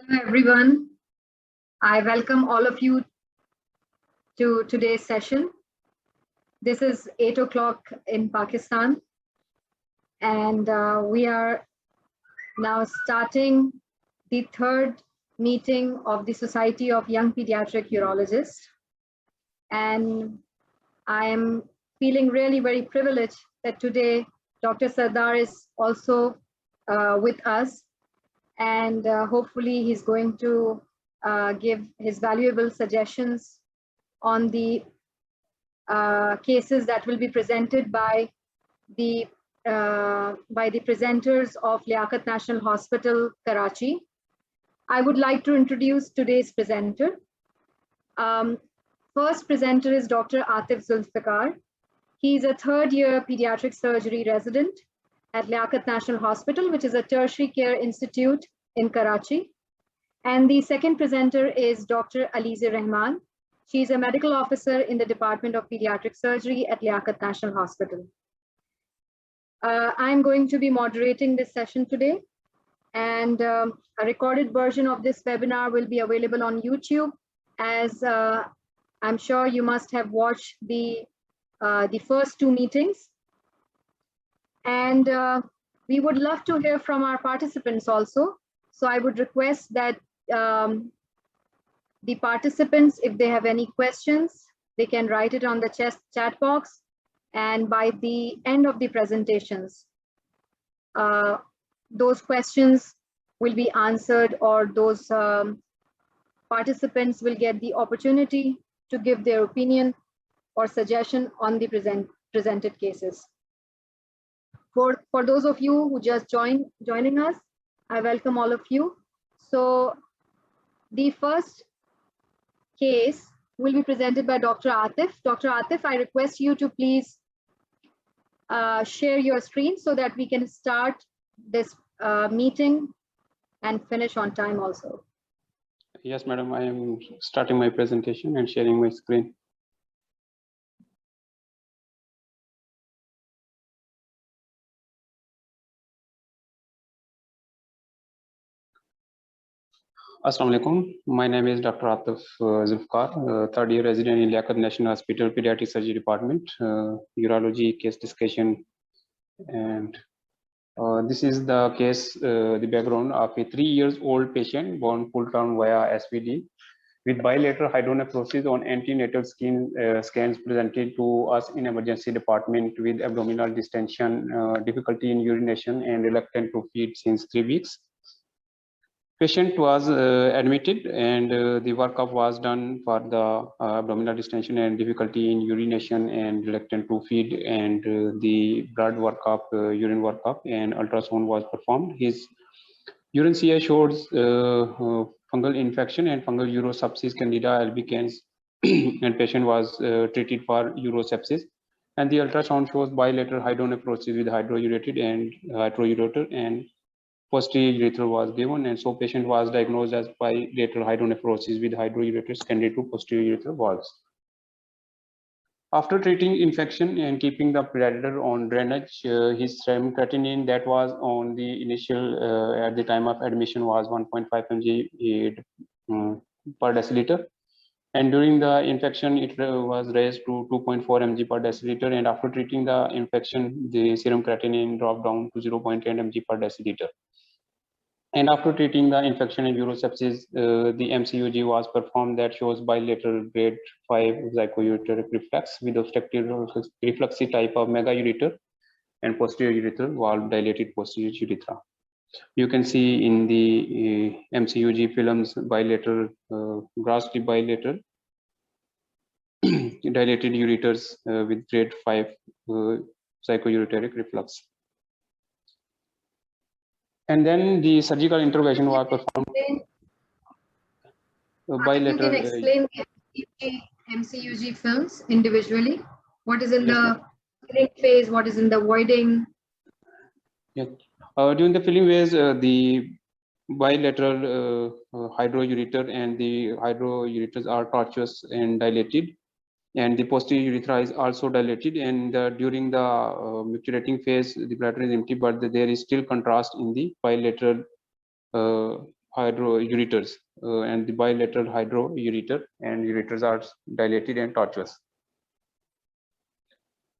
Hello everyone. I welcome all of you to today's session. This is 8 o'clock in Pakistan, and we are now starting the third meeting of the Society of Young Pediatric Urologists. And I am feeling really very privileged that today Dr. Sardar is also with us, and hopefully he's going to give his valuable suggestions on the cases that will be presented by the presenters of Liaquat National Hospital, Karachi. I would like to introduce today's presenter. First presenter is Dr. Atif Zulfikar. He is a third-year pediatric surgery resident at Liaquat National Hospital, which is a tertiary care institute in Karachi. And the second presenter is Dr. Alize Rahman. She is a medical officer in the Department of Pediatric Surgery at Liaquat National Hospital. I'm going to be moderating this session today, and a recorded version of this webinar will be available on YouTube, as I'm sure you must have watched the first two meetings. And we would love to hear from our participants also. So I would request that the participants, if they have any questions, they can write it on the chat box. And by the end of the presentations, those questions will be answered, or those participants will get the opportunity to give their opinion or suggestion on the presented cases. For those of you who just joining us, I welcome all of you. So the first case will be presented by Dr. Atif. Dr. Atif, I request you to please share your screen so that we can start this meeting and finish on time also. Yes, madam, I am starting my presentation and sharing my screen. Assalamu alaikum. My name is Dr. Atif Zulfikar, third year resident in Liaquat National Hospital, Pediatric Surgery Department, urology case discussion. And this is the case, the background of a 3 years old patient born full term via SVD with bilateral hydronephrosis on antenatal scans presented to us in emergency department with abdominal distension, difficulty in urination, and reluctant to feed since 3 weeks. Patient was admitted, and the workup was done for the abdominal distension and difficulty in urination and reluctant to feed, and the blood workup, urine workup, and ultrasound was performed. His urine CI shows fungal infection and fungal urosepsis candida albicans, and patient was treated for urosepsis. And the ultrasound shows bilateral hydronephrosis with hydroureter and posterior urethral was given, and so patient was diagnosed as bilateral hydronephrosis with hydroureter secondary to posterior urethral valves. After treating infection and keeping the predator on drainage, his serum creatinine that was on the initial at the time of admission was 1.5 mg per deciliter, and during the infection it was raised to 2.4 mg per deciliter, and after treating the infection the serum creatinine dropped down to 0.10 mg per deciliter. And after treating the infection in urosepsis, the MCUG was performed that shows bilateral grade 5 zygouriteric reflux with obstructive refluxy type of megaureter and posterior urethral valve dilated posterior urethra. You can see in the MCUG films bilateral, grossly bilateral dilated ureters with grade 5 zygouriteric reflux. And then the surgical intervention was performed bilateral. You can explain the MCUG films individually. What is in the filling phase? What is in the voiding? Yes. During the filling phase, the bilateral hydroureter and the hydroureters are tortuous and dilated, and the posterior urethra is also dilated, and during the micturating phase the bladder is empty, but there is still contrast in the bilateral hydroureters, and the bilateral hydroureter, and ureters are dilated and tortuous.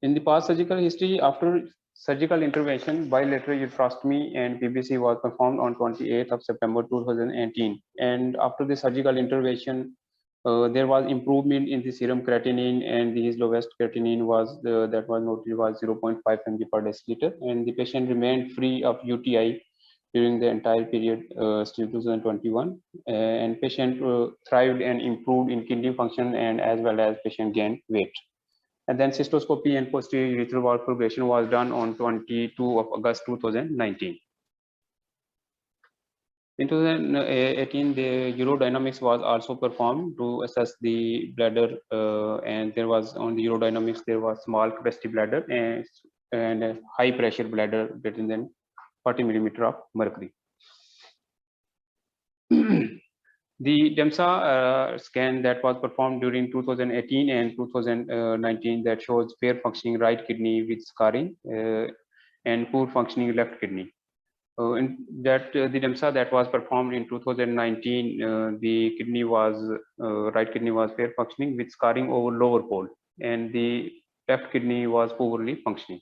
In the past surgical history, after surgical intervention, bilateral ureterostomy and PBC was performed on 28th of September 2018. And after the surgical intervention, there was improvement in the serum creatinine, and his lowest creatinine was that was noted was 0.5 mg per deciliter, and the patient remained free of UTI during the entire period till 2021, and patient thrived and improved in kidney function, and as well as patient gained weight. And then cystoscopy and posterior urethral valve progression was done on 22 of August 2019. In 2018, the urodynamics was also performed to assess the bladder, and there was on the urodynamics there was small capacity bladder and a high pressure bladder greater than 40 millimeter of mercury. The DEMSA scan that was performed during 2018 and 2019 that shows fair functioning right kidney with scarring and poor functioning left kidney. In that the DEMSA that was performed in 2019, the kidney was right kidney was fair functioning with scarring over lower pole, and the left kidney was poorly functioning,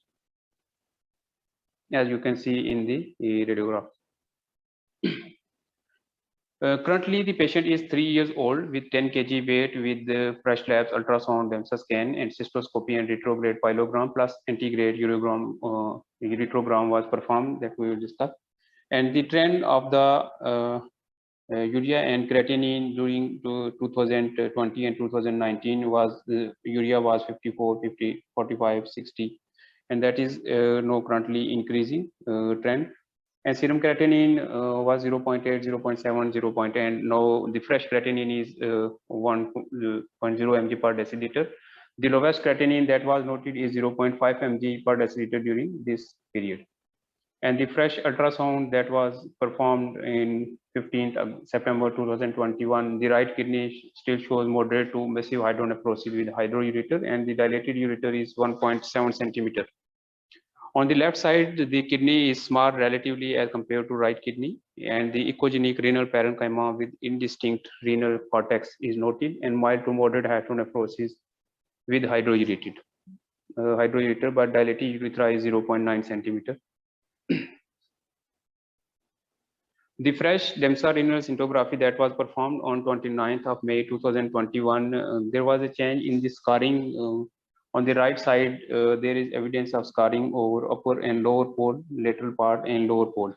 as you can see in the radiograph. Currently, the patient is 3 years old with 10 kg weight with the fresh labs, ultrasound, DEMSA scan, and cystoscopy and retrograde pyelogram plus antegrade uretrogram was performed that we will discuss. And the trend of the urea and creatinine during 2020 and 2019 was urea was 54, 50, 45, 60, and that is now currently increasing trend. And serum creatinine was 0.8, 0.7, 0.8, and now the fresh creatinine is 1.0 mg per deciliter. The lowest creatinine that was noted is 0.5 mg per deciliter during this period. And the fresh ultrasound that was performed in 15th of September 2021, the right kidney still shows moderate to massive hydronephrosis with hydroureter, and the dilated ureter is 1.7 centimeter. On the left side, the kidney is small relatively as compared to right kidney, and the echogenic renal parenchyma with indistinct renal cortex is noted, and mild to moderate hydronephrosis with hydroureter, but dilated urethra is 0.9 centimeter. The fresh DEMSA renal scintigraphy that was performed on 29th of May 2021, there was a change in the scarring. On the right side, there is evidence of scarring over upper and lower pole, lateral part and lower pole.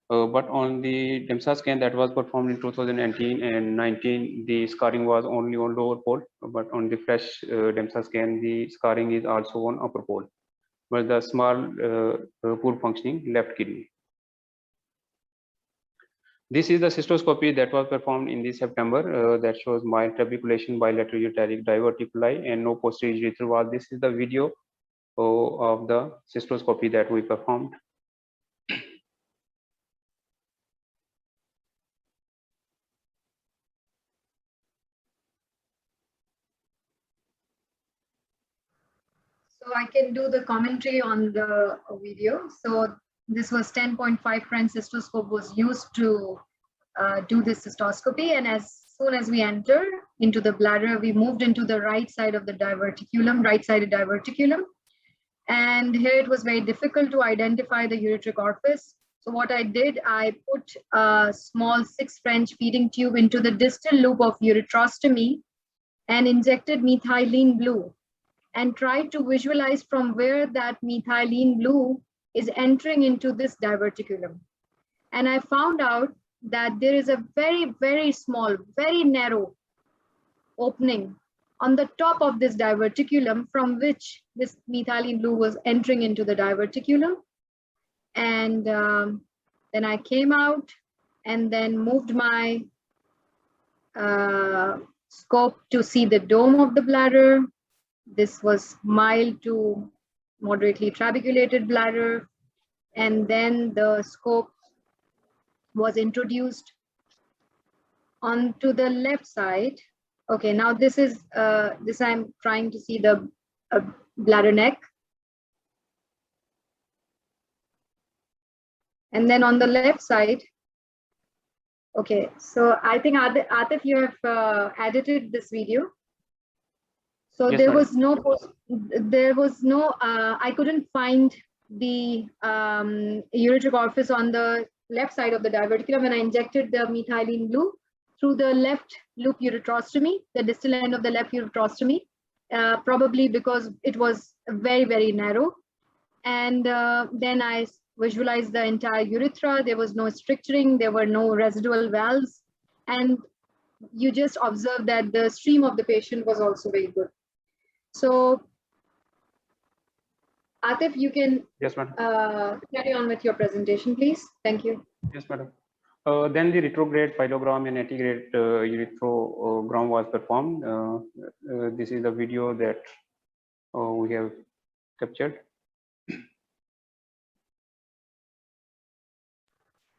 But on the DEMSA scan that was performed in 2019 and 19, the scarring was only on lower pole, but on the fresh DEMSA scan, the scarring is also on upper pole, but the small poor functioning left kidney. This is the cystoscopy that was performed in this September that shows mild trabeculation, bilateral ureteric diverticuli, and no posterior urethral wall. This is the video of the cystoscopy that we performed. So I can do the commentary on the video. So this was 10.5 French cystoscope was used to do this cystoscopy, and as soon as we enter into the bladder, we moved into the right side of the diverticulum, right-sided diverticulum. And here it was very difficult to identify the ureteric orifice. So what I did, I put a small 6 French feeding tube into the distal loop of ureterostomy and injected methylene blue and tried to visualize from where that methylene blue is entering into this diverticulum. And I found out that there is a very, very small, very narrow opening on the top of this diverticulum from which this methylene blue was entering into the diverticulum. And then I came out and then moved my scope to see the dome of the bladder. This was mild to moderately trabeculated bladder. And then the scope was introduced onto the left side. Okay, now this is this I'm trying to see the bladder neck. And then on the left side, Okay, so I think Atif, you have edited this video. So Yes, there madam. was no, I couldn't find the ureteric orifice on the left side of the diverticulum when I injected the methylene blue through the left loop ureterostomy, the distal end of the left ureterostomy, probably because it was very, very narrow. And then I visualized the entire urethra. There was no stricturing, there were no residual valves. And you just observed that the stream of the patient was also very good. So, Atif, you can Yes, madam. carry on with your presentation, please. Thank you. Yes, madam. Then the retrograde pyelogram and antegrade ureterogram was performed. This is the video that we have captured.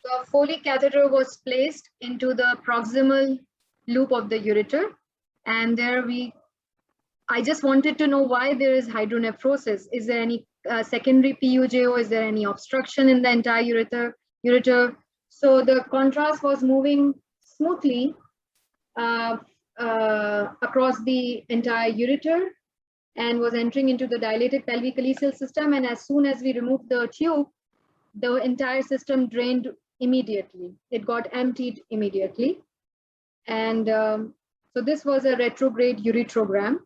So a Foley catheter was placed into the proximal loop of the ureter, and there I just wanted to know why there is hydronephrosis. Is there any secondary PUJO? Is there any obstruction in the entire ureter? So the contrast was moving smoothly across the entire ureter and was entering into the dilated pelvic calyceal system. And as soon as we removed the tube, the entire system drained immediately. It got emptied immediately. And so this was a retrograde ureterogram.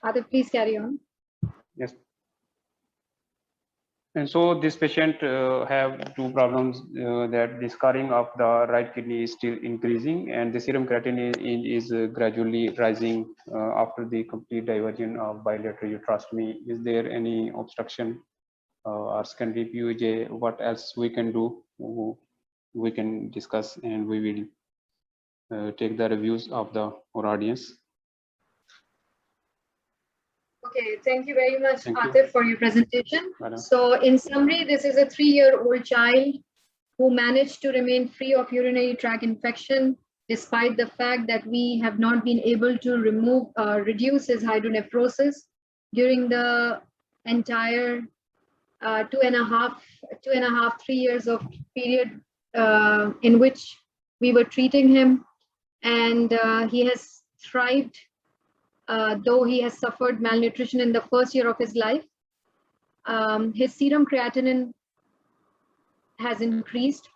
Adit, please carry on. Yes. And so this patient have two problems, that the scarring of the right kidney is still increasing and the serum creatinine is gradually rising after the complete diversion of bilateral ureterostomy. Is there any obstruction or secondary PUJ? What else we can do? We can discuss, and we will take the reviews of our audience. Okay, thank you very much, Thank you. Atif, for your presentation. Madam. So in summary, this is a 3-year-old child who managed to remain free of urinary tract infection, despite the fact that we have not been able to reduce his hydronephrosis during the entire 3 years of period in which we were treating him. And he has thrived, though he has suffered malnutrition in the first year of his life. His serum creatinine has increased.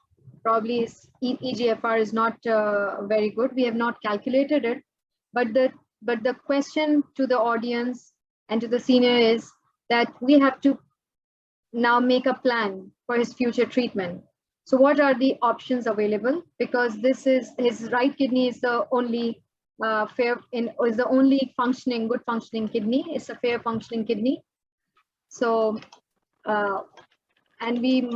Probably his eGFR is not very good. We have not calculated it, but the question to the audience and to the senior is that we have to now make a plan for his future treatment. So what are the options available? Because this is his right kidney is the only is the only good functioning kidney. It's a fair functioning kidney. So and we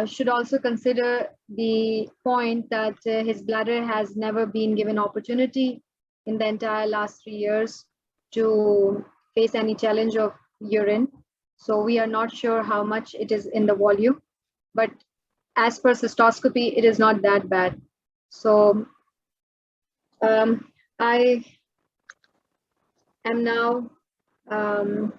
should also consider the point that his bladder has never been given opportunity in the entire last 3 years to face any challenge of urine. So we are not sure how much it is in the volume, but as per cystoscopy, it is not that bad. So I am now, I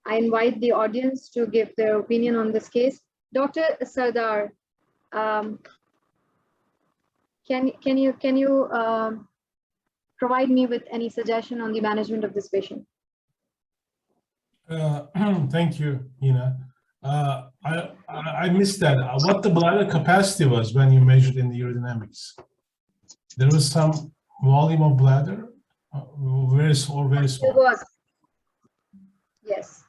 invite the audience to give their opinion on this case. Dr. Sardar, can you provide me with any suggestion on the management of this patient? Thank you, Hina. I missed that. What the bladder capacity was when you measured in the urodynamics? There was some volume of bladder, very small. There was, yes.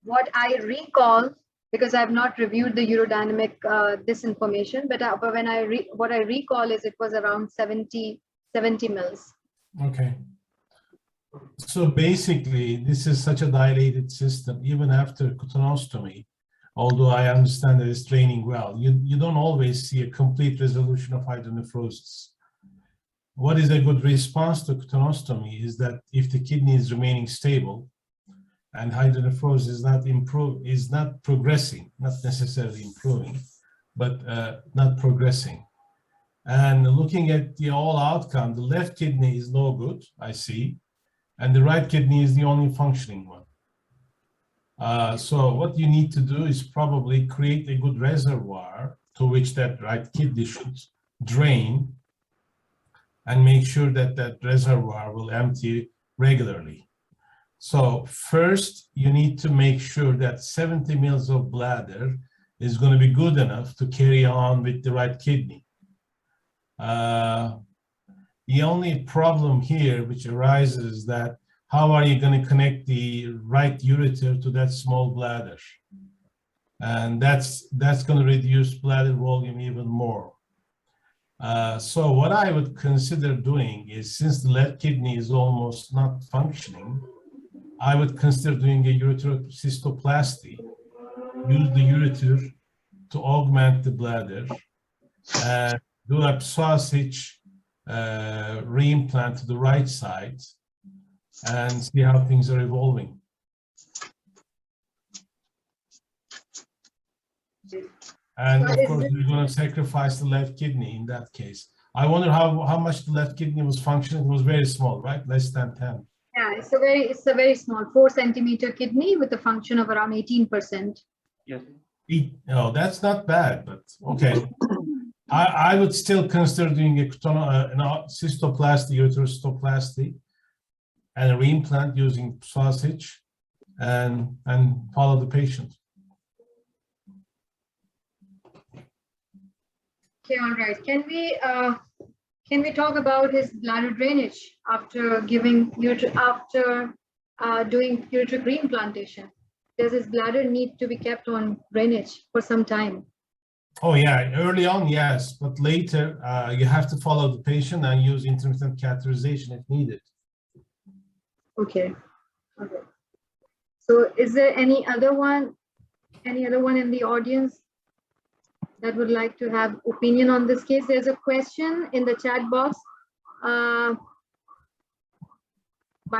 What I recall, because I have not reviewed the urodynamic this information, but when what I recall is it was around 70 mils. Okay. So basically, this is such a dilated system, even after cutaneostomy, although I understand that it's draining well, you don't always see a complete resolution of hydronephrosis. What is a good response to cutaneostomy is that if the kidney is remaining stable and hydronephrosis is not progressing, not necessarily improving, but not progressing. And looking at the all outcome, the left kidney is no good, I see, and the right kidney is the only functioning one. So what you need to do is probably create a good reservoir to which that right kidney should drain, and make sure that that reservoir will empty regularly. So first, you need to make sure that 70 mils of bladder is going to be good enough to carry on with the right kidney. The only problem here which arises is that how are you going to connect the right ureter to that small bladder? And that's going to reduce bladder volume even more. So what I would consider doing is, since the left kidney is almost not functioning, I would consider doing a ureterocystoplasty. Use the ureter to augment the bladder, and do a sausage reimplant to the right side, and see how things are evolving. And of course, you're going to sacrifice the left kidney in that case. I wonder how much the left kidney was functioning. It was very small, right? Less than 10. Yeah, it's a very small 4-centimeter kidney with a function of around 18%. Yes. No, that's not bad, but okay. I would still consider doing a cystoplasty, uterostoplasty, and a reimplant using sausage, and follow the patient. Okay, all right. Can we talk about his bladder drainage after doing ureteric reimplantation? Does his bladder need to be kept on drainage for some time? Oh yeah, early on, yes, but later you have to follow the patient and use intermittent catheterization if needed. Okay. Okay. So is there any other one in the audience that would like to have opinion on this case? There's a question in the chat box by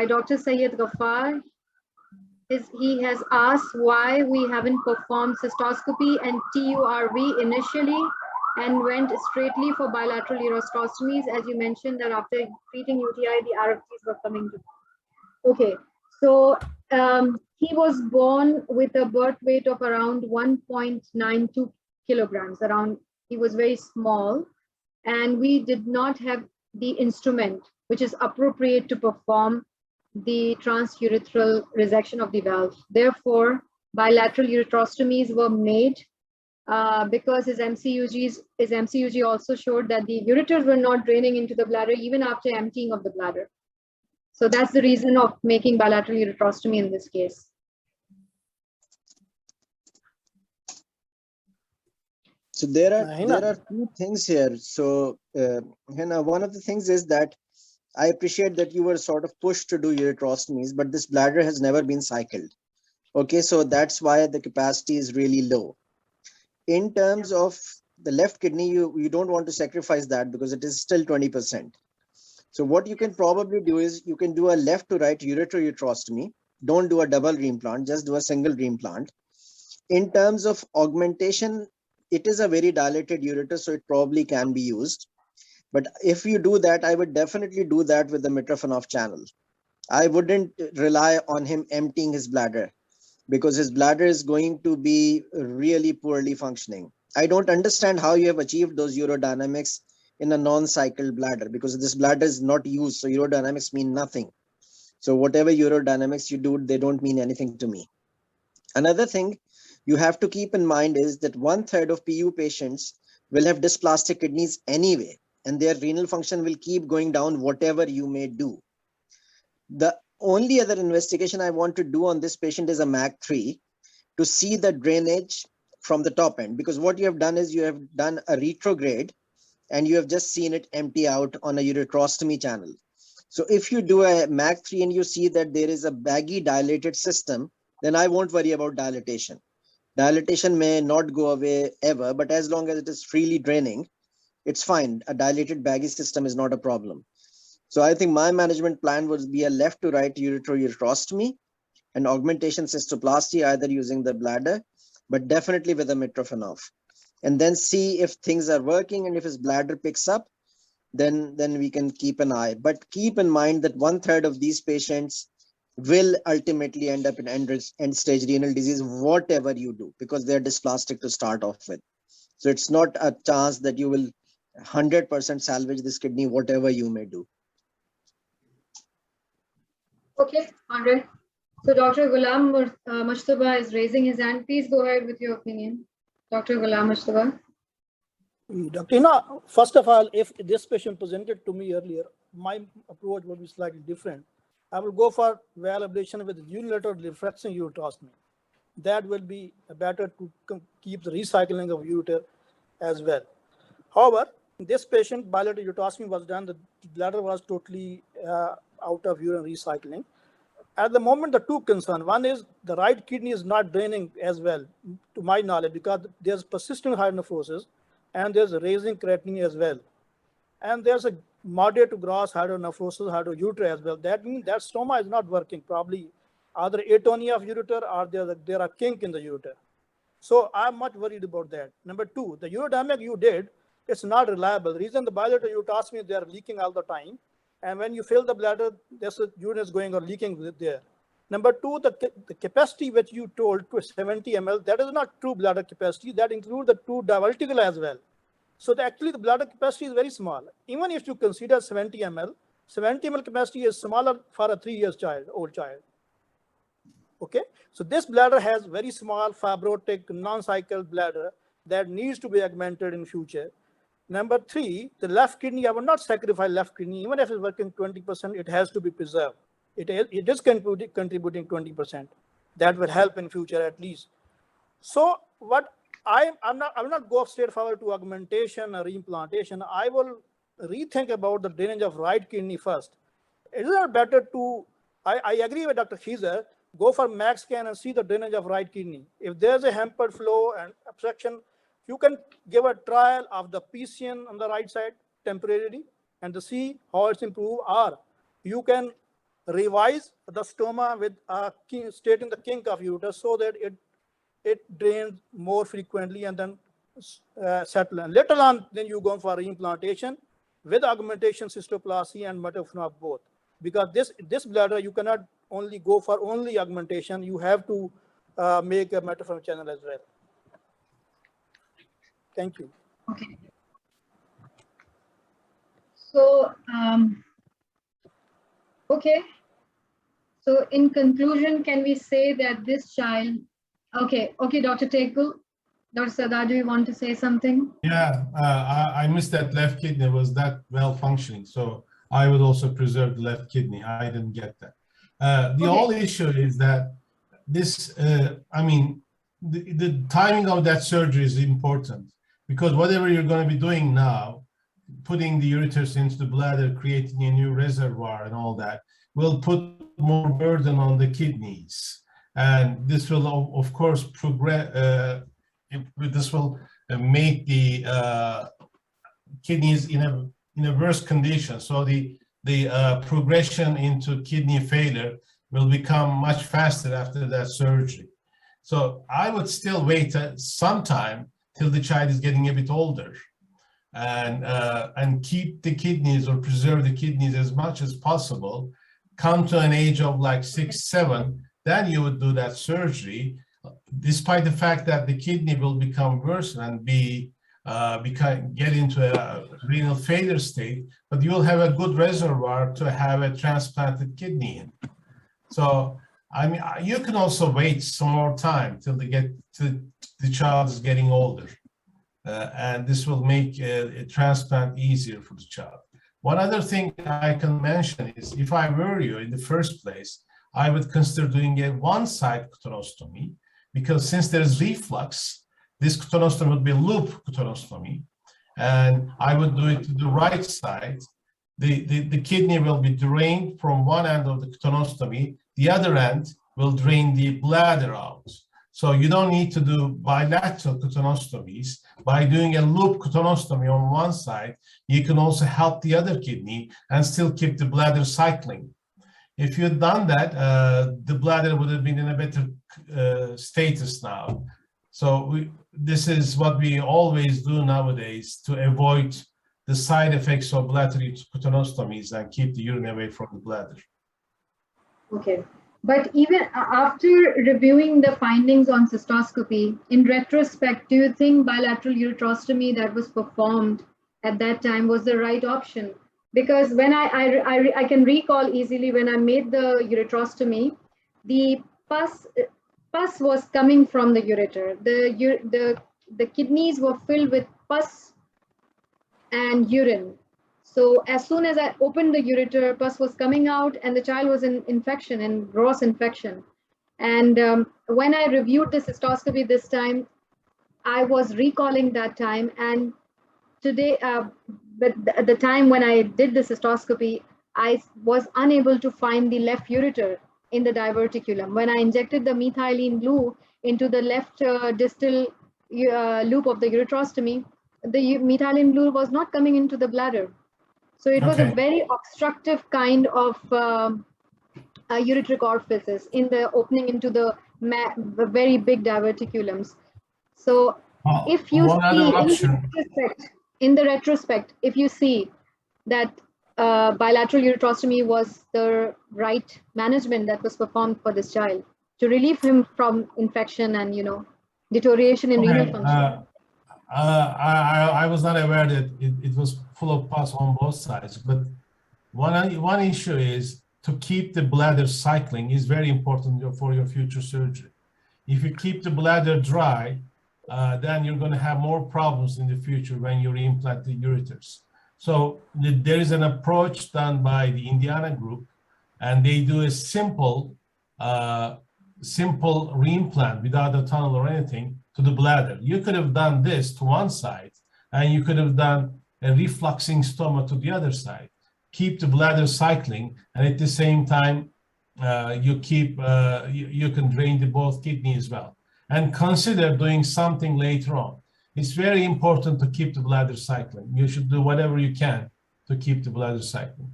Dr. Syed Ghaffar. He has asked why we haven't performed cystoscopy and TURV initially and went straightly for bilateral urostostomies, as you mentioned that after treating UTI, the RFTs were coming to. Okay, so he was born with a birth weight of around 1.92 kilograms. He was very small, and we did not have the instrument which is appropriate to perform the transurethral resection of the valve. Therefore, bilateral ureterostomies were made because his MCUG also showed that the ureters were not draining into the bladder even after emptying of the bladder. So that's the reason of making bilateral ureterostomy in this case. So there are two things here. So Hina, one of the things is that I appreciate that you were sort of pushed to do ureterostomies, but this bladder has never been cycled. Okay, so that's why the capacity is really low. In terms of the left kidney, you don't want to sacrifice that because it is still 20%. So what you can probably do is you can do a left to right ureterostomy. Don't do a double reimplant, just do a single reimplant. In terms of augmentation, it is a very dilated ureter, so it probably can be used. But if you do that, I would definitely do that with the Mitrofanov channel. I wouldn't rely on him emptying his bladder because his bladder is going to be really poorly functioning. I don't understand how you have achieved those urodynamics in a non-cycled bladder, because this bladder is not used, so urodynamics mean nothing. So whatever urodynamics you do, they don't mean anything to me. Another thing you have to keep in mind is that 1/3 of PU patients will have dysplastic kidneys anyway, and their renal function will keep going down whatever you may do. The only other investigation I want to do on this patient is a MAC3 to see the drainage from the top end, because what you have done is you have done a retrograde and you have just seen it empty out on a ureterostomy channel. So if you do a MAC3 and you see that there is a baggy dilated system, then I won't worry about dilatation. Dilatation may not go away ever, but as long as it is freely draining, it's fine. A dilated baggy system is not a problem. So I think my management plan would be a left to right ureterostomy and augmentation cystoplasty, either using the bladder, but definitely with a Mitrofanov. and then see if things are working, and if his bladder picks up, then we can keep an eye. But keep in mind that 1/3 of these patients will ultimately end up in end stage renal disease, whatever you do, because they're dysplastic to start off with. So it's not a chance that you will 100% salvage this kidney, whatever you may do. Okay, Andre. So Dr. Ghulam Mushtaba is raising his hand. Please go ahead with your opinion. Dr. Ghulam Mushtaba. Dr. Hina, first of all, if this patient presented to me earlier, my approach would be slightly different. I will go for valve ablation with unilateral refracting ureterostomy. That will be better to keep the recycling of ureter as well. However, this patient, bilateral ureterostomy was done, the bladder was totally out of urine recycling. At the moment, the two concerns, one is the right kidney is not draining as well, to my knowledge, because there's persistent hydronephrosis and there's raising creatinine as well. And there's a moderate to gross hydronephrosis, hydroureter as well. That means that stoma is not working, probably either atonia of ureter or there are kink in the ureter. So I'm much worried about that. Number two, the urodynamic you did, it's not reliable. The reason the bilateral ureterostomy, they are leaking all the time. And when you fill the bladder, there's a urine is going or leaking there. Number two, the capacity which you told to 70 ml, that is not true bladder capacity. That includes the true divertical as well. So actually the bladder capacity is very small. Even if you consider 70 ml, 70 ml capacity is smaller for a 3-year-old child. Okay, so this bladder has very small fibrotic non-cycled bladder that needs to be augmented in future. Number three, the left kidney, I will not sacrifice left kidney. Even if it's working 20%, it has to be preserved. It is contributing 20%. That will help in future at least. So what I will not go straight forward to augmentation or reimplantation. I will rethink about the drainage of right kidney first. Is it better to, I agree with Dr. Khizer, go for max scan and see the drainage of right kidney. If there's a hampered flow and obstruction, you can give a trial of the PCN on the right side temporarily and to see how it's improved, or you can revise the stoma with stating the kink of ureter so that it drains more frequently and then settle. And later on, then you go for reimplantation with augmentation, cystoplasty, and metapnea of both. Because this bladder, you cannot only go for only augmentation, you have to make a metapnea channel as well. Thank you. Okay. So, okay. So in conclusion, can we say that this child, okay, Dr. Tekul, Dr. Sadar, do you want to say something? Yeah, I missed that left kidney was that well functioning. So I would also preserve the left kidney. I didn't get that. The whole issue is that this, I mean, the timing of that surgery is important, because whatever you're going to be doing now, putting the ureters into the bladder, creating a new reservoir and all that, will put more burden on the kidneys. And this will, of course, progress. This will make the kidneys in a worse condition. So the progression into kidney failure will become much faster after that surgery. So I would still wait some time till the child is getting a bit older, and keep the kidneys or preserve the kidneys as much as possible. Come to an age of like 6, 7, then you would do that surgery, despite the fact that the kidney will become worse and get into a renal failure state, but you will have a good reservoir to have a transplanted kidney in. So, I mean, you can also wait some more time till the child is getting older. And this will make a transplant easier for the child. One other thing I can mention is, if I were you in the first place, I would consider doing a one-side ctonostomy, because since there is reflux, this ctonostomy would be a loop ctonostomy, and I would do it to the right side. The kidney will be drained from one end of the ctonostomy, the other end will drain the bladder out. So you don't need to do bilateral ctonostomies. By doing a loop ctonostomy on one side, you can also help the other kidney and still keep the bladder cycling. If you had done that, the bladder would have been in a better status now. So this is what we always do nowadays to avoid the side effects of bladder cystoscopies and keep the urine away from the bladder. Okay. But even after reviewing the findings on cystoscopy, in retrospect, do you think bilateral ureterostomy that was performed at that time was the right option? Because when I can recall easily when I made the ureterostomy, the pus was coming from the ureter. The kidneys were filled with pus and urine. So as soon as I opened the ureter, pus was coming out and the child was in infection and gross infection. And when I reviewed the cystoscopy this time, I was recalling that time. And today, but at the time when I did the cystoscopy, I was unable to find the left ureter in the diverticulum. When I injected the methylene glue into the left distal loop of the ureterostomy, the methylene glue was not coming into the bladder. So it was a very obstructive kind of ureteric orifices in the opening into the very big diverticulums. So if you see in the retrospect, if you see that bilateral ureterostomy was the right management that was performed for this child to relieve him from infection and, you know, deterioration in renal function. I was not aware that it was full of pus on both sides, but one issue is to keep the bladder cycling is very important for your future surgery. If you keep the bladder dry, then you're going to have more problems in the future when you reimplant the ureters. So there is an approach done by the Indiana group, and they do a simple reimplant without a tunnel or anything to the bladder. You could have done this to one side, and you could have done a refluxing stoma to the other side. Keep the bladder cycling, and at the same time, you can drain the both kidney as well. And consider doing something later on. It's very important to keep the bladder cycling. You should do whatever you can to keep the bladder cycling.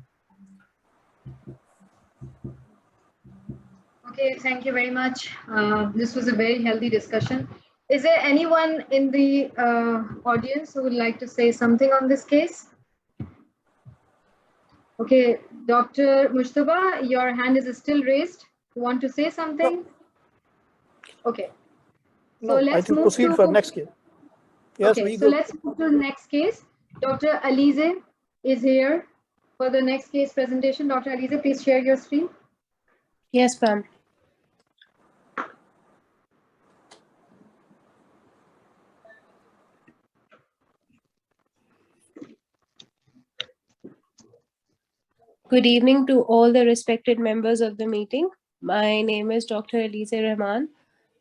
Okay, thank you very much. This was a very healthy discussion. Is there anyone in the audience who would like to say something on this case? Okay, Dr. Mujtaba, your hand is still raised. You want to say something? Okay. So let's move proceed for next case. Yes, okay, so let's move to the next case. Dr. Alize is here for the next case presentation. Dr. Alize, please share your screen. Yes, ma'am. Good evening to all the respected members of the meeting. My name is Dr. Alize Rahman.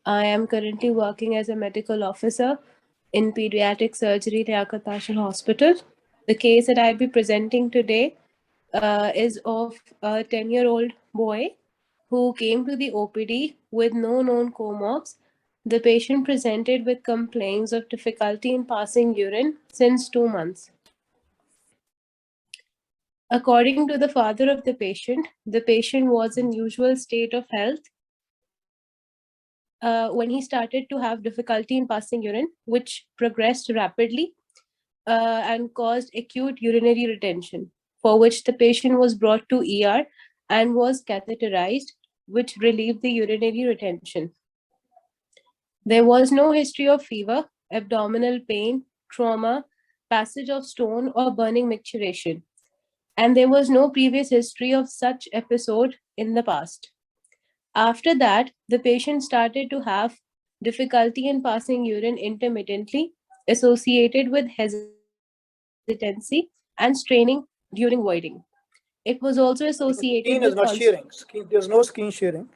I am currently working as a medical officer in pediatric surgery at Liaquat Hospital. The case that I'll be presenting today is of a 10-year-old boy who came to the OPD with no known comorbs. The patient presented with complaints of difficulty in passing urine since 2 months. According to the father of the patient was in usual state of health when he started to have difficulty in passing urine, which progressed rapidly and caused acute urinary retention, for which the patient was brought to ER and was catheterized, which relieved the urinary retention. There was no history of fever, abdominal pain, trauma, passage of stone, or burning micturition, and there was no previous history of such episode in the past. After that, the patient started to have difficulty in passing urine intermittently, associated with hesitancy and straining during voiding. It was also associated skin with is not sharing. There's no skin sharing.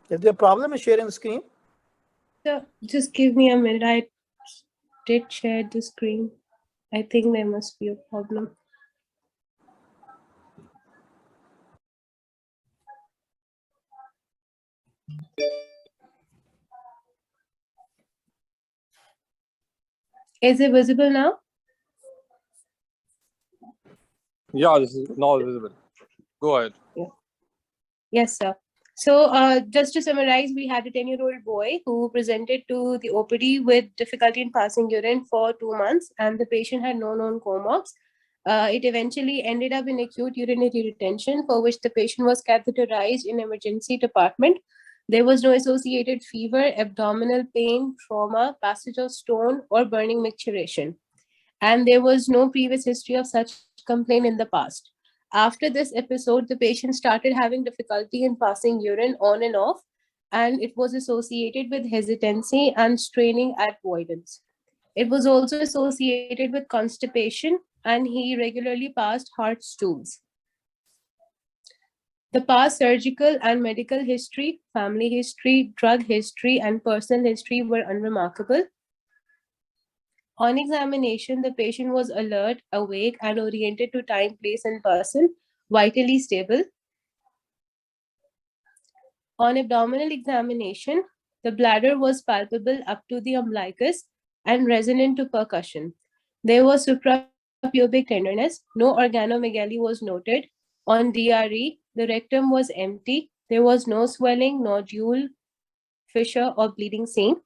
Is there a problem in sharing the screen? So just give me a minute. I did share the screen. I think there must be a problem. Is it visible now? Yeah, this is now visible. Go ahead. Yeah. Yes, sir. So just to summarize, we had a 10-year-old boy who presented to the OPD with difficulty in passing urine for 2 months, and the patient had no known co-morbs. It eventually ended up in acute urinary retention, for which the patient was catheterized in emergency department. There was no associated fever, abdominal pain, trauma, passage of stone, or burning micturition. And there was no previous history of such complaint in the past. After this episode, the patient started having difficulty in passing urine on and off, and it was associated with hesitancy and straining at voidance. It was also associated with constipation, and he regularly passed hard stools. The past surgical and medical history, family history, drug history, and personal history were unremarkable. On examination, the patient was alert, awake, and oriented to time, place, and person, vitally stable. On abdominal examination, the bladder was palpable up to the umbilicus and resonant to percussion. There was suprapubic tenderness. No organomegaly was noted. On DRE, the rectum was empty. There was no swelling, nodule, fissure, or bleeding seen.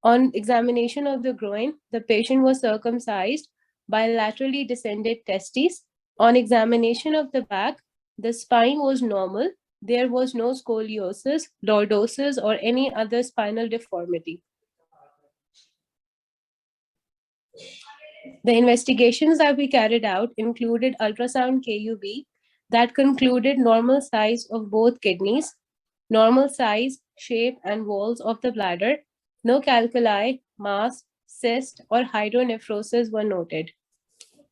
On examination of the groin, the patient was circumcised by laterally descended testes. On examination of the back, the spine was normal. There was no scoliosis, lordosis, or any other spinal deformity. The investigations that we carried out included ultrasound KUB that concluded normal size of both kidneys, normal size, shape, and walls of the bladder. No calculi, mass, cyst, or hydronephrosis were noted.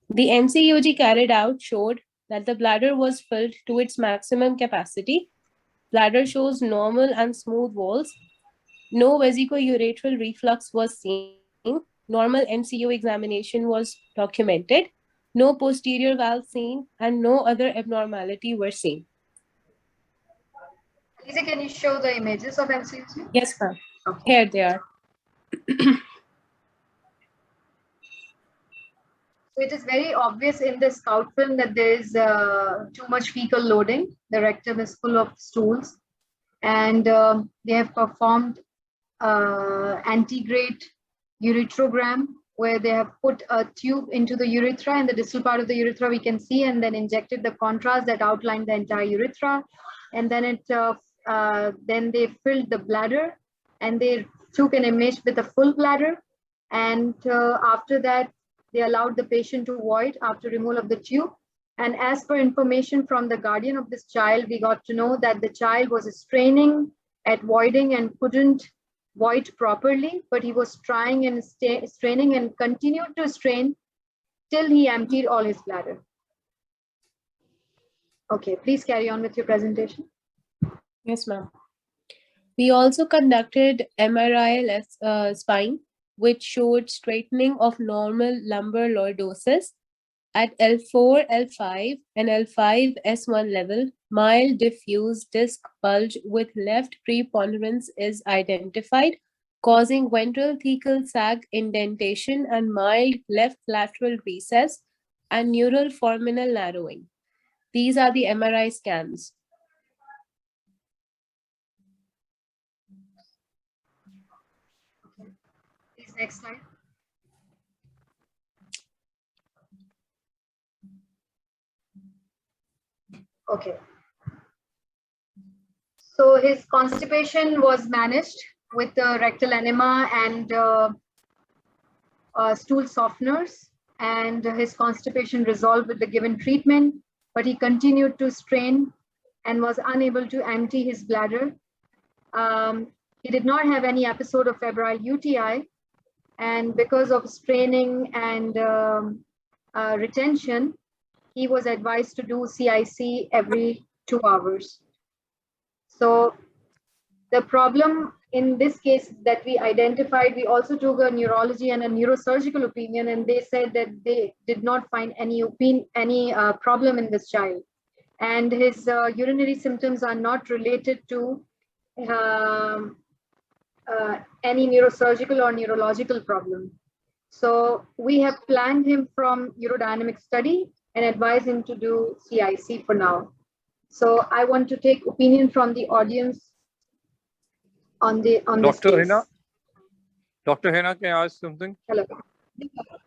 The MCUG carried out showed that the bladder was filled to its maximum capacity. Bladder shows normal and smooth walls. No vesicoureteral reflux was seen. Normal MCU examination was documented. No posterior valve seen, and no other abnormality were seen. Lisa, can you show the images of MCUG? Yes, ma'am. Okay. Here they are. So it is very obvious in the scout film that there is too much fecal loading. The rectum is full of stools, and they have performed antegrade ureterogram, where they have put a tube into the urethra, and the distal part of the urethra we can see, and then injected the contrast that outlined the entire urethra, and then then they filled the bladder, and they took an image with a full bladder, and after that they allowed the patient to void after removal of the tube. And as per information from the guardian of this child, we got to know that the child was straining at voiding and couldn't void properly, but he was trying and straining and continued to strain till he emptied all his bladder. Okay, please carry on with your presentation. Yes, ma'am. We also conducted MRI spine, which showed straightening of normal lumbar lordosis at L4, L5, and L5 S1 level. Mild diffuse disc bulge with left preponderance is identified, causing ventral thecal sac indentation and mild left lateral recess and neural forminal narrowing. These are the MRI scans. Please, next slide. Okay. So his constipation was managed with rectal enema and stool softeners, and his constipation resolved with the given treatment, but he continued to strain and was unable to empty his bladder. He did not have any episode of febrile UTI, and because of straining and retention, he was advised to do CIC every 2 hours. So the problem in this case that we identified, we also took a neurology and a neurosurgical opinion, and they said that they did not find any problem in this child. And his urinary symptoms are not related to any neurosurgical or neurological problem. So we have planned him from urodynamic study and advise him to do CIC for now. So I want to take opinion from the audience on this Dr. case. Hina? Dr. Hina, can I ask something? Hello.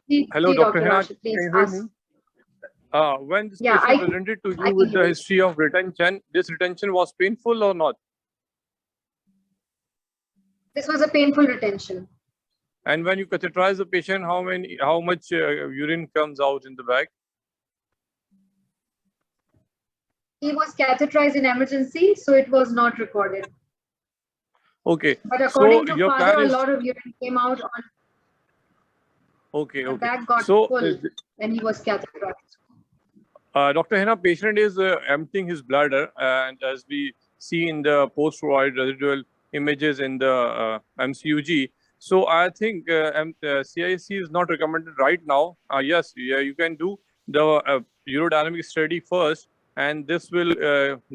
Please, Hello, Dr. Dr. Hina, Rashid, can please you hear ask. me? When this Yeah, patient presented to I you can with the hear you. history of retention, this retention was painful or not? This was a painful retention. And when you catheterize the patient, how much urine comes out in the bag? He was catheterized in emergency, so it was not recorded. Okay. But according So to your father, plan a is lot of urine came out on okay. the Okay. bag got So full when he was catheterized. Dr. Hina, patient is emptying his bladder, and as we see in the post-provide residual images in the MCUG, so I think CIC is not recommended right now. Yes, you can do the urodynamic study first, and this will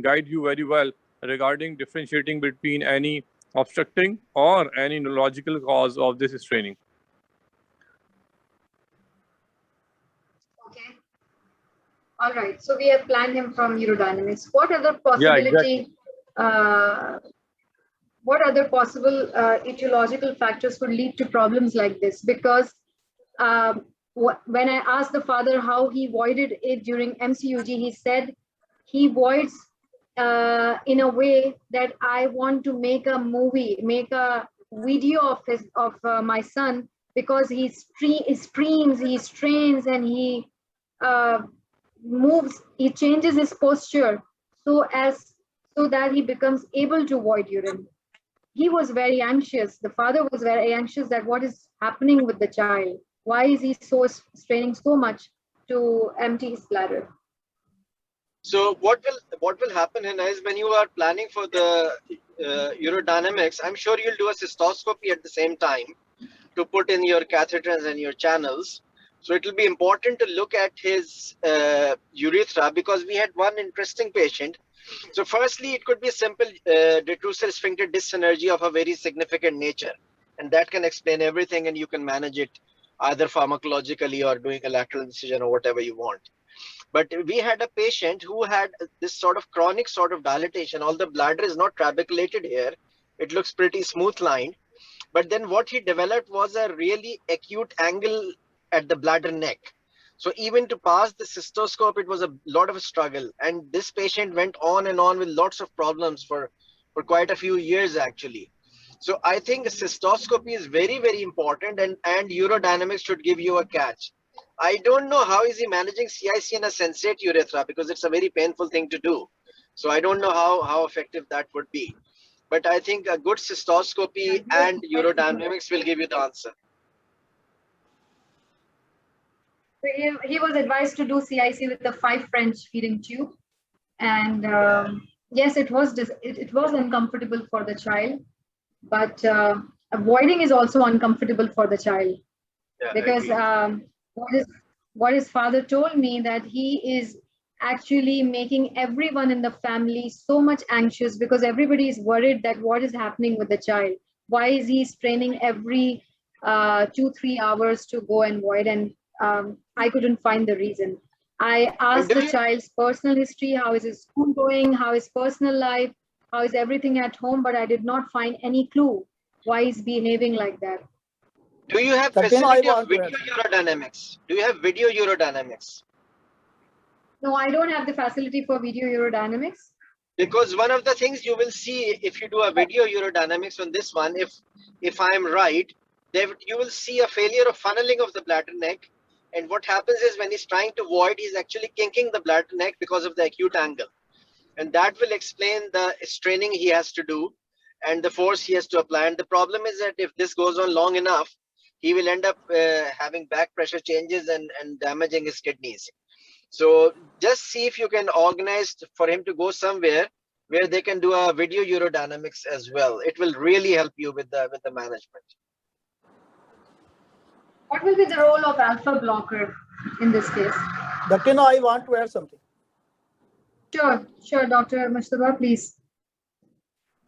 guide you very well regarding differentiating between any obstructing or any neurological cause of this straining. Okay. All right. So we have planned him from urodynamics. What other Yeah, possibility? exactly. What other possible etiological factors could lead to problems like this? Because when I asked the father how he voided it during MCUG, he said he voids in a way that I want to make a movie, make a video of my son, because he screams, he strains, and he moves, he changes his posture so that he becomes able to void urine. He was very anxious. The father was very anxious that what is happening with the child? Why is he so straining so much to empty his bladder? So what will happen, Hina, is when you are planning for the urodynamics, I'm sure you'll do a cystoscopy at the same time to put in your catheters and your channels. So it will be important to look at his urethra, because we had one interesting patient. So firstly, it could be a simple detrusor sphincter dyssynergy of a very significant nature, and that can explain everything, and you can manage it either pharmacologically or doing a lateral incision or whatever you want. But we had a patient who had this sort of chronic sort of dilatation. All the bladder is not trabeculated here. It looks pretty smooth lined. But then what he developed was a really acute angle at the bladder neck. So even to pass the cystoscope, it was a lot of a struggle. And this patient went on and on with lots of problems for quite a few years, actually. So I think cystoscopy is very, very important, and urodynamics should give you a catch. I don't know how is he managing CIC in a sensate urethra, because it's a very painful thing to do. So I don't know how effective that would be. But I think a good cystoscopy and urodynamics will give you the answer. He was advised to do CIC with the 5 French feeding tube. And yes, it was uncomfortable for the child, but avoiding is also uncomfortable for the child. Yeah, because what his father told me, that he is actually making everyone in the family so much anxious, because everybody is worried that what is happening with the child. Why is he straining every 2-3 hours to go and void? And I couldn't find the reason. I asked the child's personal history, how is his school going, how is personal life, how is everything at home, but I did not find any clue why he's behaving like that. Do you have facility of video urodynamics? Do you have video urodynamics? No, I don't have the facility for video urodynamics. Because one of the things you will see if you do a video urodynamics on this one, if I'm right, you will see a failure of funneling of the bladder neck. And what happens is when he's trying to void, he's actually kinking the bladder neck because of the acute angle. And that will explain the straining he has to do and the force he has to apply. And the problem is that if this goes on long enough, he will end up having back pressure changes and damaging his kidneys. So just see if you can organize for him to go somewhere where they can do a video urodynamics as well. It will really help you with the management. What will be the role of alpha blocker in this case? Dr. Hina, I want to add something. Sure, Dr. Mustafa, please.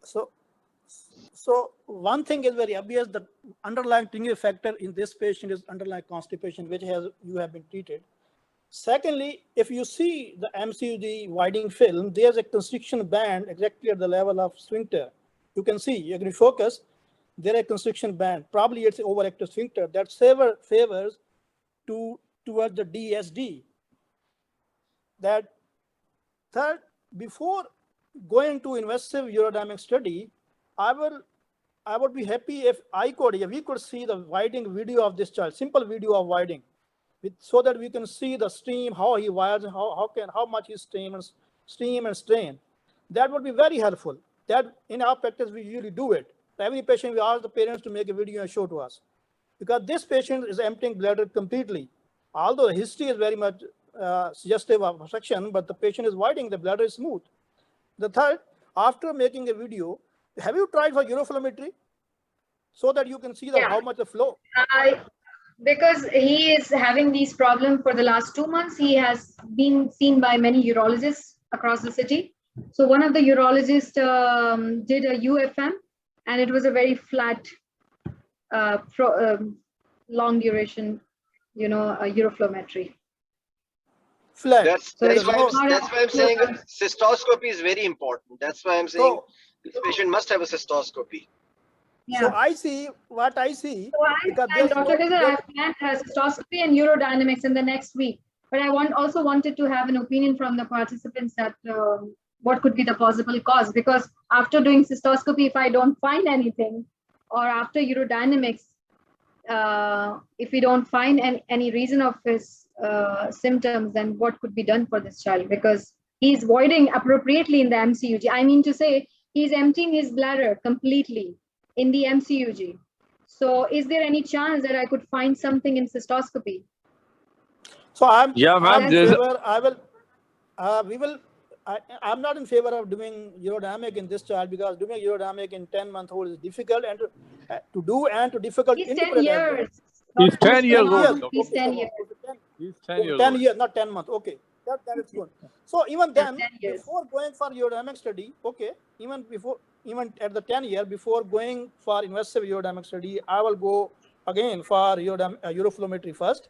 So one thing is very obvious, the underlying triggering factor in this patient is underlying constipation, which you have been treated. Secondly, if you see the MCUG widening film, there's a constriction band exactly at the level of sphincter. You can see, you can focus, there is a constriction band. Probably it's an overactive sphincter that favors towards the DSD. That third, before going to invasive urodynamic study, I would be happy if we could see the widening video of this child, simple video of widening, so that we can see the stream, how he wires, how much he stream and strain. That would be very helpful. That in our practice we usually do it. Every patient we ask the parents to make a video and show to us, because this patient is emptying bladder completely. Although the history is very much suggestive of obstruction, but the patient is widening, the bladder is smooth. The third, after making a video, have you tried for uroflowmetry so that you can see how much the flow? Because he is having these problems for the last 2 months, he has been seen by many urologists across the city. So one of the urologists did a UFM, and it was a very flat, long duration, uroflowmetry. Flat. That's why I'm saying cystoscopy is very important. That's why I'm saying this patient must have a cystoscopy. Yeah. So I see what I see. So Dr. Hina, I planned cystoscopy and urodynamics in the next week, but I also wanted to have an opinion from the participants that what could be the possible cause, because after doing cystoscopy, if I don't find anything, or after urodynamics, if we don't find any reason of his symptoms, then what could be done for this child? Because he's voiding appropriately in the MCUG. I mean to say, he's emptying his bladder completely in the MCUG. So is there any chance that I could find something in cystoscopy? So I'm not in favor of doing urodynamic in this child, because doing urodynamic in 10-month-old is difficult and to do and difficult. He's 10 years. He's 10 years old. He's 10 years. He's 10 years 10 old. years, not 10 months. Okay, that is good. So even then, before going for urodynamic study, even at the 10 year, before going for invasive urodynamic study, I will go again for uroflowmetry first,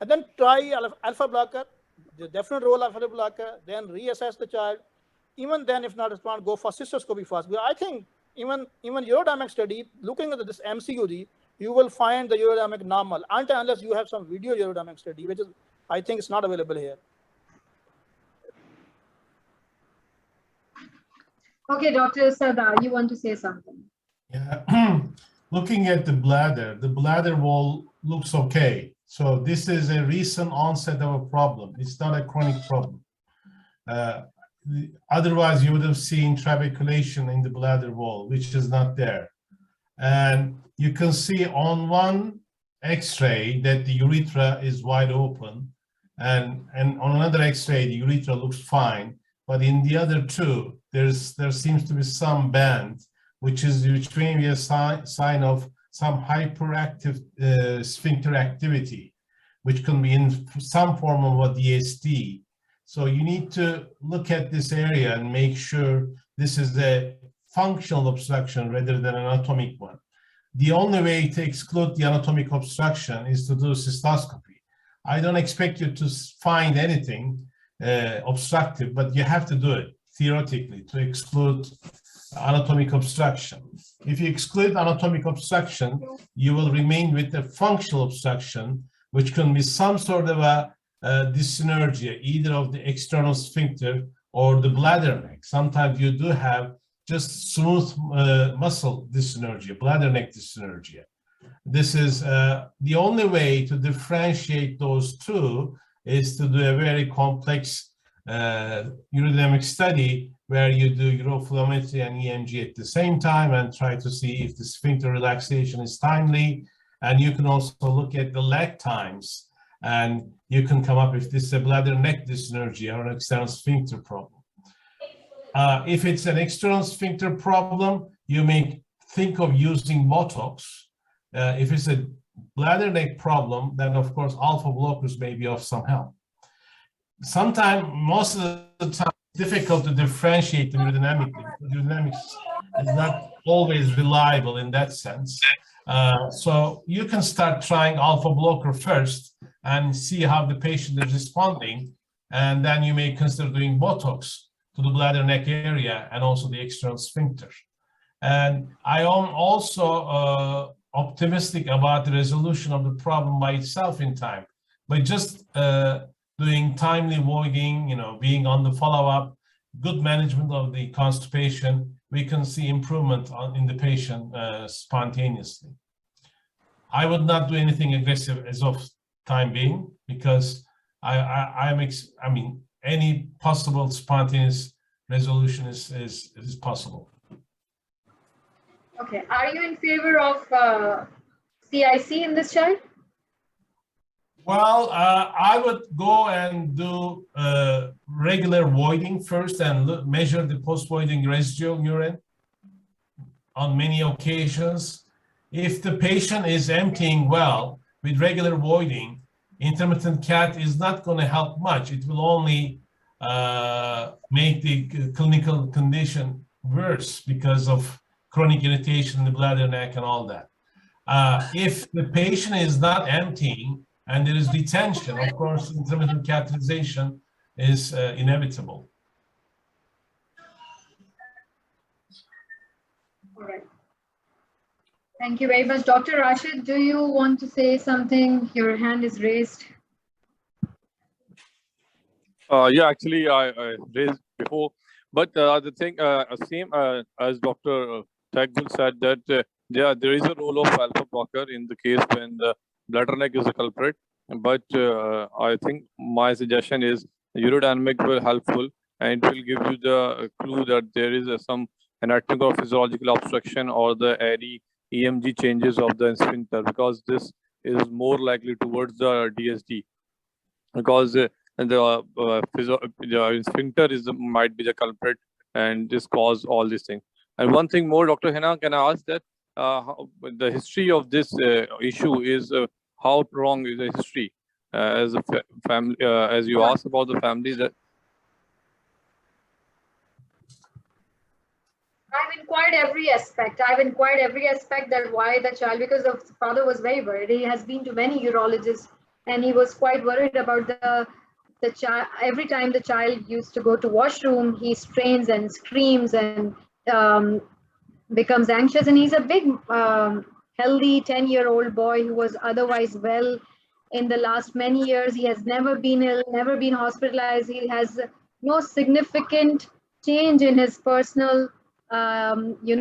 and then try alpha blocker, the definite role of alpha blocker, then reassess the child. Even then, if not respond, go for cystoscopy first. But I think even urodynamic study, looking at this MCUG, you will find the urodynamic normal, unless you have some video urodynamic study, which is, I think, it's not available here. Okay, Dr. Sardar, you want to say something? Yeah. Looking at the bladder wall looks okay. So this is a recent onset of a problem. It's not a chronic problem. Otherwise, you would have seen trabeculation in the bladder wall, which is not there. And you can see on one X-ray that the urethra is wide open, and on another X-ray, the urethra looks fine. But in the other two, there seems to be some band, which may be a sign of some hyperactive sphincter activity, which can be in some form of a DSD. So you need to look at this area and make sure this is a functional obstruction rather than an anatomic one. The only way to exclude the anatomic obstruction is to do cystoscopy. I don't expect you to find anything obstructive, but you have to do it theoretically to exclude anatomic obstruction. If you exclude anatomic obstruction, you will remain with a functional obstruction, which can be some sort of a dyssynergia, either of the external sphincter or the bladder neck. Sometimes you do have just smooth muscle dyssynergia, bladder neck dyssynergia. This is the only way to differentiate those two is to do a very complex urodynamic study where you do uroflowmetry and EMG at the same time and try to see if the sphincter relaxation is timely. And you can also look at the lag times, and you can come up if this is a bladder neck dyssynergia or an external sphincter problem. If it's an external sphincter problem, you may think of using Botox. If it's a bladder neck problem, then of course alpha blockers may be of some help. Sometimes, most of the time, it's difficult to differentiate them urodynamically. Urodynamics is not always reliable in that sense. So you can start trying alpha blocker first and see how the patient is responding. And then you may consider doing Botox to the bladder neck area and also the external sphincter. And I am also optimistic about the resolution of the problem by itself in time. By just doing timely voiding, being on the follow-up, good management of the constipation, we can see improvement in the patient spontaneously. I would not do anything aggressive as of time being, because any possible spontaneous resolution is possible. Okay, are you in favor of CIC in this child? Well, I would go and do regular voiding first and measure the post-voiding residual urine on many occasions. If the patient is emptying well with regular voiding, intermittent cat is not going to help much. It will only make the clinical condition worse because of chronic irritation in the bladder neck and all that. If the patient is not emptying and there is retention, of course, intermittent catheterization is inevitable. All right. Thank you very much. Dr. Rashid, do you want to say something? Your hand is raised. Yeah, actually, I raised before, but the thing, same as Dr. Tagul said, that there is a role of alpha blocker in the case when the bladder neck is a culprit. But I think my suggestion is urodynamic will helpful, and it will give you the clue that there is some anatomical or physiological obstruction or the airy EMG changes of the sphincter, because this is more likely towards the DSD, because the sphincter might be the culprit, and this cause all these things. And one thing more, Dr. Hina, can I ask that the history of this issue is how wrong is the history as a family, as you asked about the family that. I've inquired every aspect. That why the child, because the father was very worried. He has been to many urologists, and he was quite worried about the child. Every time the child used to go to washroom, he strains and screams and becomes anxious. And he's a big, healthy 10-year-old boy who was otherwise well in the last many years. He has never been ill, never been hospitalized. He has no significant change in his personal in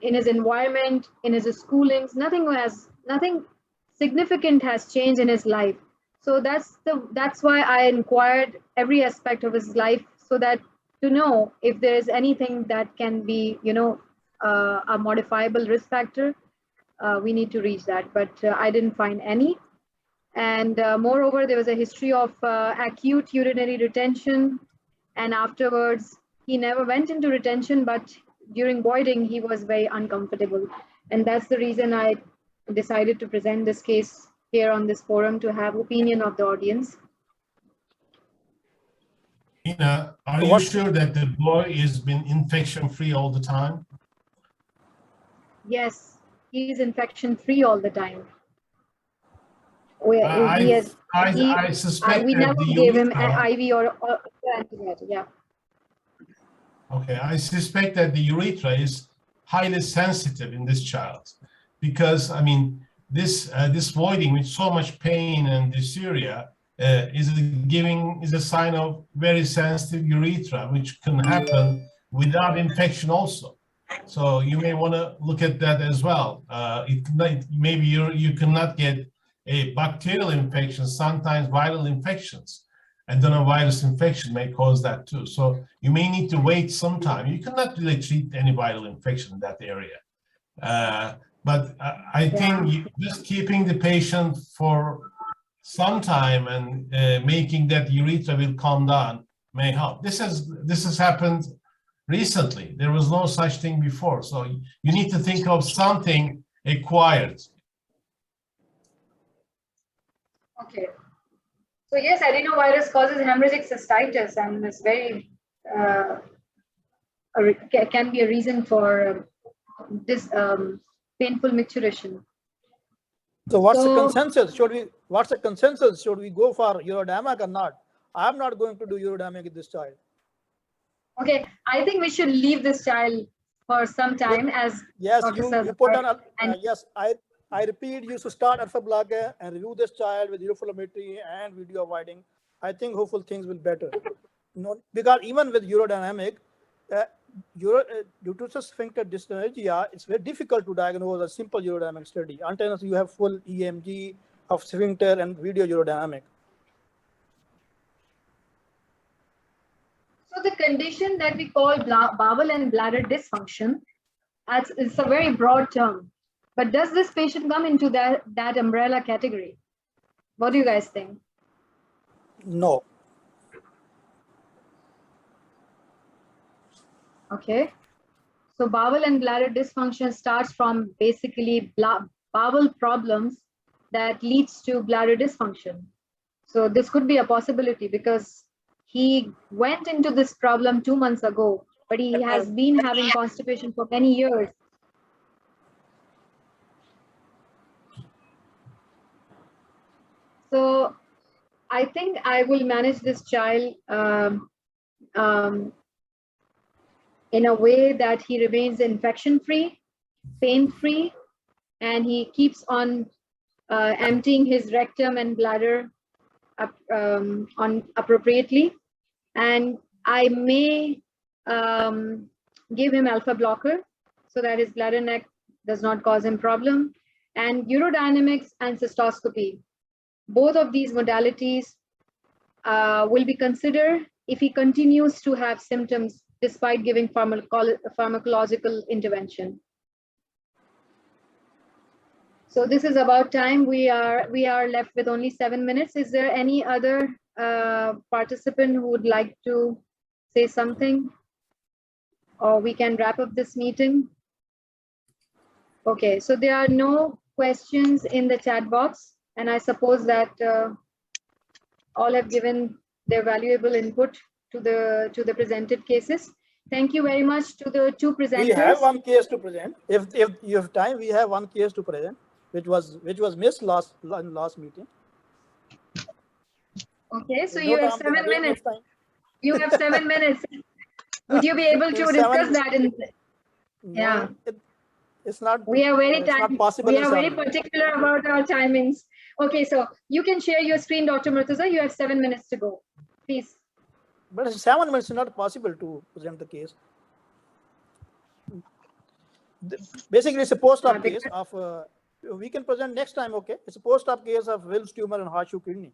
his environment, in his schoolings. Nothing significant has changed in his life. So that's why I inquired every aspect of his life, so that to know if there is anything that can be a modifiable risk factor, we need to reach that. But I didn't find any. And moreover, there was a history of acute urinary retention, and afterwards he never went into retention, but during voiding, he was very uncomfortable. And that's the reason I decided to present this case here on this forum, to have opinion of the audience. Hina, are you sure that the boy has been infection-free all the time? Yes, he is infection-free all the time. I suspect we that never the gave him urethra, an IV or antibiotic. Yeah. okay, I suspect that the urethra is highly sensitive in this child, because this voiding with so much pain and dysuria is a sign of very sensitive urethra, which can happen without infection also. So you may want to look at that as well. Maybe you cannot get a bacterial infection, sometimes viral infections. Adenovirus infection may cause that too. So you may need to wait some time. You cannot really treat any viral infection in that area. But I think just keeping the patient for some time and making that urethra will calm down may help. This has happened recently. There was no such thing before. So you need to think of something acquired. Okay. So yes, adenovirus causes hemorrhagic cystitis, and is very can be a reason for this painful micturition. So what's the consensus? What's the consensus? Should we go for urodynamic or not? I'm not going to do urodynamic with this child. Okay, I think we should leave this child for some time as yes, Dr. you put on yes, I repeat, you should start alpha blocker and review this child with uroflowmetry and video avoiding. I think hopeful things will better. Because even with urodynamic, uterus sphincter dyssynergia, it's very difficult to diagnose a simple urodynamic study until you have full EMG of sphincter and video urodynamic. So the condition that we call bowel and bladder dysfunction, it's a very broad term. But does this patient come into that umbrella category? What do you guys think? No. Okay. So bowel and bladder dysfunction starts from basically bowel problems that leads to bladder dysfunction. So this could be a possibility because he went into this problem 2 months ago, but he has been having constipation for many years. So I think I will manage this child in a way that he remains infection-free, pain-free, and he keeps on emptying his rectum and bladder appropriately. And I may give him alpha blocker so that his bladder neck does not cause him problem. And urodynamics and cystoscopy, both of these modalities will be considered if he continues to have symptoms despite giving pharmacological intervention. So this is about time. We are left with only 7 minutes. Is there any other participant who would like to say something? Or we can wrap up this meeting. Okay, so there are no questions in the chat box, and I suppose that all have given their valuable input to the presented cases. Thank you very much to the two presenters. We have one case to present. If you have time, we have one case to present, which was missed last meeting. Okay, so you have 7 minutes. You have 7 minutes. Would you be able to discuss that in? Yeah. It's not. We are very possible. We are very particular about our timings. Okay, so you can share your screen, Dr. Murtaza. You have 7 minutes to go, please. But 7 minutes is not possible to present the case. Basically, it's a post-op case of. We can present next time. Okay, it's a post-op case of Wills tumor and horseshoe kidney.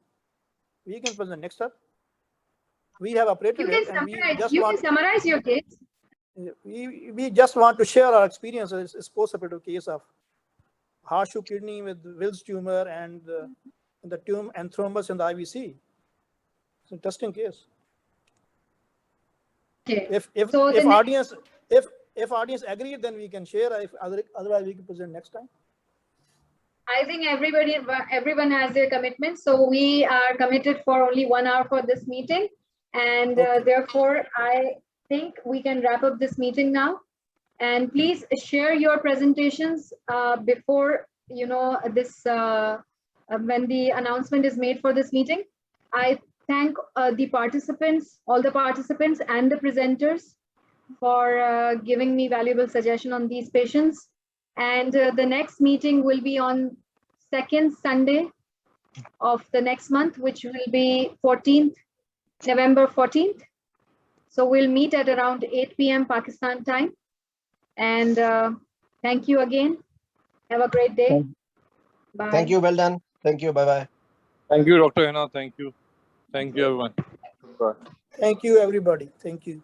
We can present next time. We have operated it, and we just can summarize your case. We just want to share our experiences. It's post-operative case of horseshoe kidney with Wills tumor and the tumor and thrombus in the IVC. It's an interesting case. Okay. If audience agree, then we can share. Otherwise, we can present next time. I think everyone has their commitment, so we are committed for only 1 hour for this meeting, and therefore I think we can wrap up this meeting now. And please share your presentations before this when the announcement is made for this meeting. I thank the participants, all the participants and the presenters for giving me valuable suggestion on these patients. And the next meeting will be on second Sunday of the next month, which will be November 14th. So we'll meet at around 8 p.m. Pakistan time. And thank you again. Have a great day. Bye. Thank you. Well done. Thank you. Bye-bye. Thank you, Dr. Hina. Thank you. Thank you, everyone. Bye. Thank you, everybody. Thank you.